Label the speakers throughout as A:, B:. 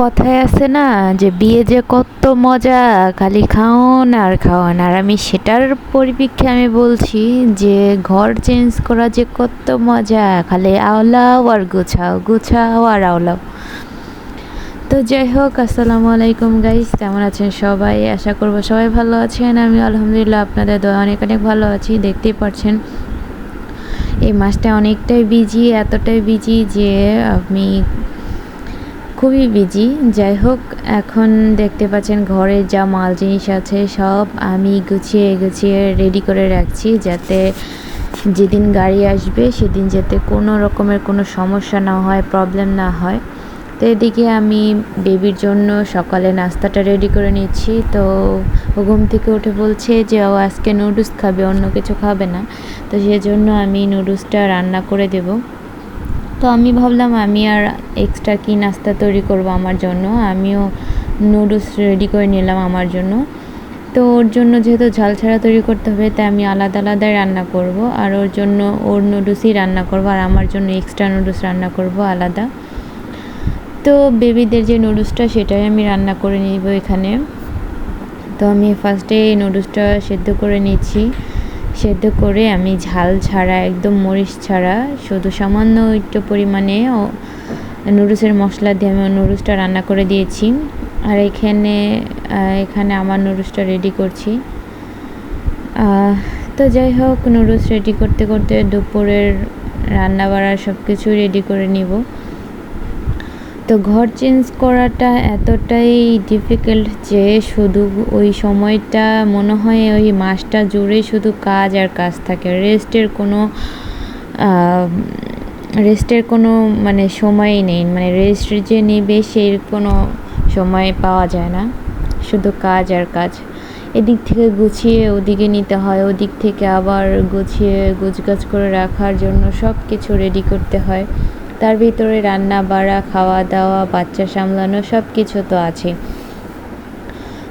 A: কথায় আছে না যে বিয়ে যে কত মজা, খালি খাওন আর খাওন। আর আমি সেটার পরিপ্রেক্ষে আমি বলছি যে ঘর চেঞ্জ করা যে কত মজা, খালি আওলাও আর গুছাও, গুছাও আর আওলাও। তো যাই হোক, আসসালামু আলাইকুম গাইস, কেমন আছেন সবাই? আশা করবো সবাই ভালো আছেন। আমি আলহামদুলিল্লাহ আপনাদের দোয়া অনেক অনেক ভালো আছি। দেখতেই পাচ্ছেন এই মাসটা অনেকটাই বিজি, এতটাই বিজি যে আমি খুবই বিজি। যাই হোক, এখন দেখতে পাচ্ছেন ঘরে যা মাল জিনিস আছে সব আমি গুছিয়ে গুছিয়ে রেডি করে রাখছি, যাতে যেদিন গাড়ি আসবে সেদিন যাতে কোনো রকমের কোনো সমস্যা না হয়, প্রবলেম না হয়। তো এদিকে আমি বেবির জন্য সকালে নাস্তাটা রেডি করে নিচ্ছি। তো ঘুম থেকে উঠে বলছে যে ও আজকে নুডলস খাবে, অন্য কিছু খাবে না। তো সেজন্য আমি নুডলসটা রান্না করে দেবো। তো আমি ভাবলাম আমি আর এক্সট্রা কি নাস্তা তৈরি করব আমার জন্য, আমিও নুডলস রেডি করে নিলাম আমার জন্য। তো ওর জন্য যেহেতু ঝাল ছাড়া তৈরি করতে হবে, তাই আমি আলাদা আলাদাই রান্না করব। আর ওর জন্য ওর নুডলসই রান্না করব, আর আমার জন্য এক্সট্রা নুডলস রান্না করব আলাদা। তো বেবিদের যে নুডলসটা সেটাই আমি রান্না করে নিব এখানে। তো আমি ফার্স্টে এই নুডলসটা সেদ্ধ করে নিচ্ছি। সেদ্ধ করে আমি ঝাল ছাড়া, একদম মরিচ ছাড়া, শুধু সামান্য একটু পরিমাণে নুডলসের মশলা দিয়ে আমি নুডলসটা রান্না করে দিয়েছি। আর এখানে আমার নুডলসটা রেডি করছি। তো যাই হোক, নুডলস রেডি করতে করতে দুপুরের রান্না বাড়া সব কিছু রেডি করে নিব। তো ঘর চেঞ্জ করাটা এতটাই ডিফিকাল্ট যে শুধু ওই সময়টা মনে হয় ওই মাসটা জুড়ে শুধু কাজ আর কাজ থাকে, রেস্টের কোনো মানে সময়ই নেই। মানে রেস্ট যে নেবে সেই কোনো সময় পাওয়া যায় না, শুধু কাজ আর কাজ। এদিক থেকে গুছিয়ে ওদিকে নিতে হয়, ওদিক থেকে আবার গুছিয়ে গোছগাছ করে রাখার জন্য সব কিছু রেডি করতে হয়। তার ভিতরে রান্না বাড়া, খাওয়া দাওয়া, বাচ্চা সামলানো সব কিছু তো আছে।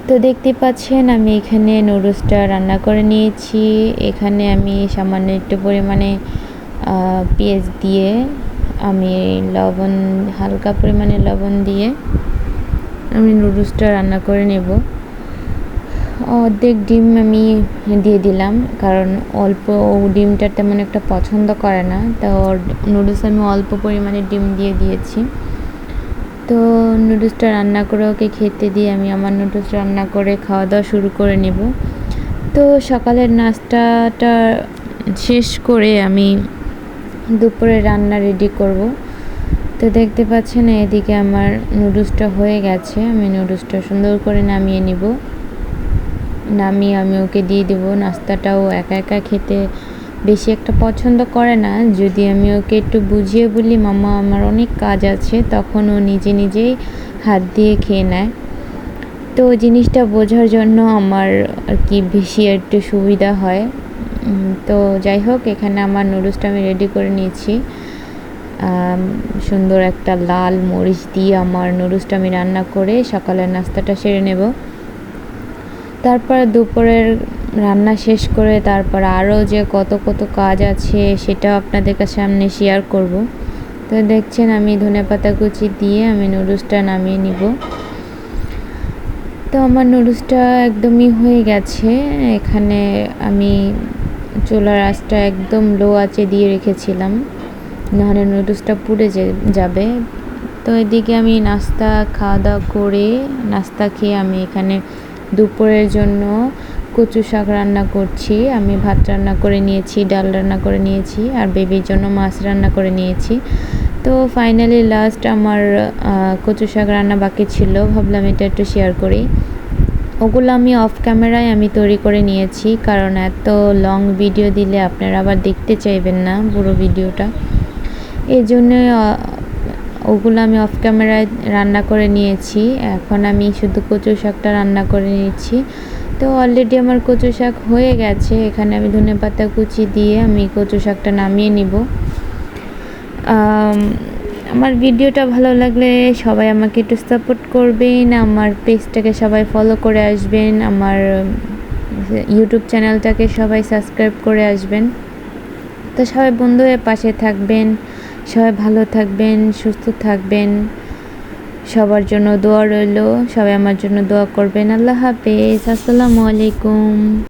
A: তো দেখতে পাচ্ছেন আমি এখানে নুডলসটা রান্না করে নিয়েছি। এখানে আমি সামান্য একটু পরিমাণে পেঁয়াজ দিয়ে, আমি হালকা পরিমাণে লবণ দিয়ে আমি নুডলসটা রান্না করে নেব। অর্ধেক ডিম আমি দিয়ে দিলাম, কারণ অল্প ডিমটা তেমন একটা পছন্দ করে না। তো নুডলস আমি অল্প পরিমাণে ডিম দিয়ে দিয়েছি। তো নুডলসটা রান্না করে ওকে খেতে দিয়ে আমি আমার নুডলস রান্না করে খাওয়া দাওয়া শুরু করে নেব। তো সকালের নাস্তাটা শেষ করে আমি দুপুরে রান্না রেডি করব। তো দেখতে পাচ্ছেন এদিকে আমার নুডলসটা হয়ে গেছে, আমি নুডলসটা সুন্দর করে নামিয়ে নিব। নামিয়ে আমি ওকে দিয়ে দেবো। নাস্তাটাও একা একা খেতে বেশি একটা পছন্দ করে না, যদি আমি ওকে একটু বুঝিয়ে বলি মামা আমার অনেক কাজ আছে, তখন ও নিজে নিজেই হাত দিয়ে খেয়ে নেয়। তো জিনিসটা বোঝার জন্য আমার আর কি বেশি একটু সুবিধা হয়। তো যাই হোক, এখানে আমার নুডলসটা আমি রেডি করে নিয়েছি। সুন্দর একটা লাল মরিচ দিয়ে আমার নুডলসটা আমি রান্না করে সকালের নাস্তাটা সেরে নেব। তারপর দুপুরের রান্না শেষ করে তারপর আরও যে কত কত কাজ আছে সেটাও আপনাদের কাছে সামনে শেয়ার করব। তো দেখছেন আমি ধনেপাতা কুচি দিয়ে আমি নুডলসটা নামিয়ে নিব। তো আমার নুডলসটা একদমই হয়ে গেছে। এখানে আমি চুলার আঁচটা একদম লো আঁচে দিয়ে রেখেছিলাম, নাহলে নুডলসটা পুড়ে যাবে। তো এদিকে আমি খাওয়া দাওয়া করে নাস্তা খেয়ে আমি এখানে দুপুরের জন্য কচু শাক রান্না করছি। আমি ভাত রান্না করে নিয়েছি, ডাল রান্না করে নিয়েছি, আর বেবির জন্য মাছ রান্না করে নিয়েছি। তো ফাইনালি লাস্ট আমার কচু শাক রান্না বাকি ছিল, ভাবলাম এটা একটু শেয়ার করি। ওগুলো আমি অফ ক্যামেরায় আমি তৈরি করে নিয়েছি, কারণ এত লং ভিডিও দিলে আপনারা আবার দেখতে চাইবেন না পুরো ভিডিওটা। এই জন্য ওগুলো আমি অফ ক্যামেরায় রান্না করে নিয়েছি। এখন আমি শুধু কচু শাকটা রান্না করে নিচ্ছি। তো অলরেডি আমার কচু শাক হয়ে গেছে। এখানে আমি ধনেপাতা কুচি দিয়ে আমি কচু শাকটা নামিয়ে নিব। আমার ভিডিওটা ভালো লাগলে সবাই আমাকে একটু সাপোর্ট করবেন, আমার পেজটাকে সবাই ফলো করে আসবেন, আমার ইউটিউব চ্যানেলটাকে সবাই সাবস্ক্রাইব করে আসবেন। তো সবাই বন্ধু হয়ে পাশে থাকবেন, সবাই ভালো থাকবেন, সুস্থ থাকবেন, সবার জন্য দোয়া রইল, সবাই আমার জন্য দোয়া করবেন। আল্লাহ হাফেজ, আসসালামু আলাইকুম।